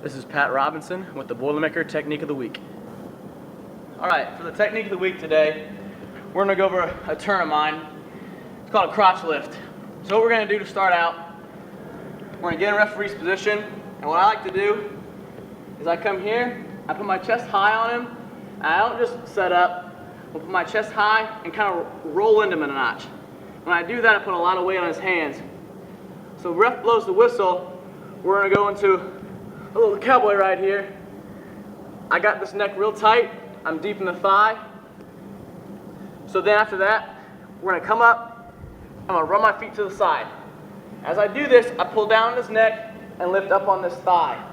This is Pat Robinson with the Boilermaker Technique of the Week. Alright, for the technique of the week today, we're going to go over a turn of mine. It's called a crotch lift. So what we're going to do to start out, we're going to get in referee's position, and what I like to do is I come here, I put my chest high on him, and I don't just set up, I'll put my chest high and kind of roll into him a notch. When I do that, I put a lot of weight on his hands. So ref blows the whistle, we're going to go into a little cowboy right here. I got this neck real tight. I'm deep in the thigh. So then after that, we're going to come up. I'm going to run my feet to the side. As I do this, I pull down this neck and lift up on this thigh,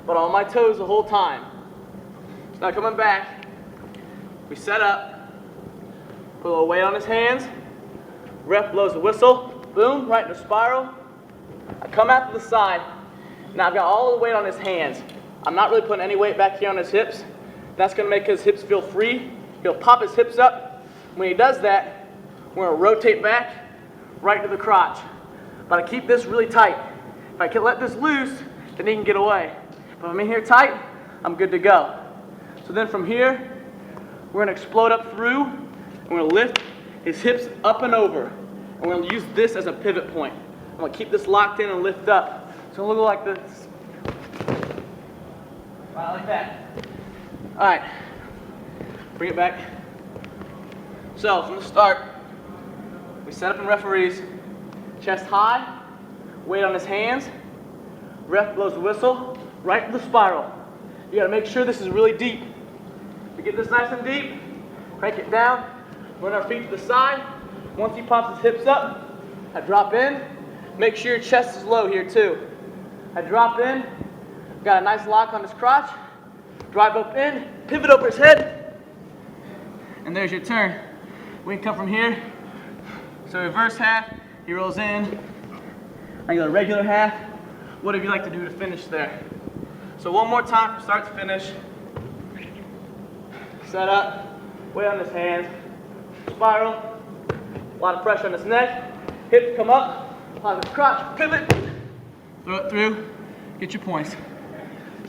but on my toes the whole time. So now coming back, we set up, put a little weight on his hands. Ref blows the whistle. Boom, right in the spiral. I come out to the side. Now I've got all the weight on his hands. I'm not really putting any weight back here on his hips. That's going to make his hips feel free. He'll pop his hips up. When he does that, we're going to rotate back right to the crotch. But I keep this really tight. If I can let this loose, then he can get away. But if I'm in here tight, I'm good to go. So then from here, we're going to explode up through, and we're going to lift his hips up and over. And we're going to use this as a pivot point. I'm going to keep this locked in and lift up. So it'll look like this. Right, like that. All right, bring it back. So from the start, we set up in referees, chest high, weight on his hands, ref blows the whistle, right to the spiral. You gotta make sure this is really deep. We get this nice and deep, crank it down, run our feet to the side. Once he pops his hips up, I drop in. Make sure your chest is low here too. I drop in, got a nice lock on his crotch, drive up in, pivot over his head, and there's your turn. We can come from here. So reverse half, he rolls in. I go regular half. Whatever you like to do to finish there. So one more time from start to finish. Set up, weight on his hands, spiral, a lot of pressure on his neck, hips come up, on his crotch, pivot, throw it through, get your points.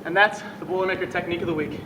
And that's the Boilermaker Technique of the Week.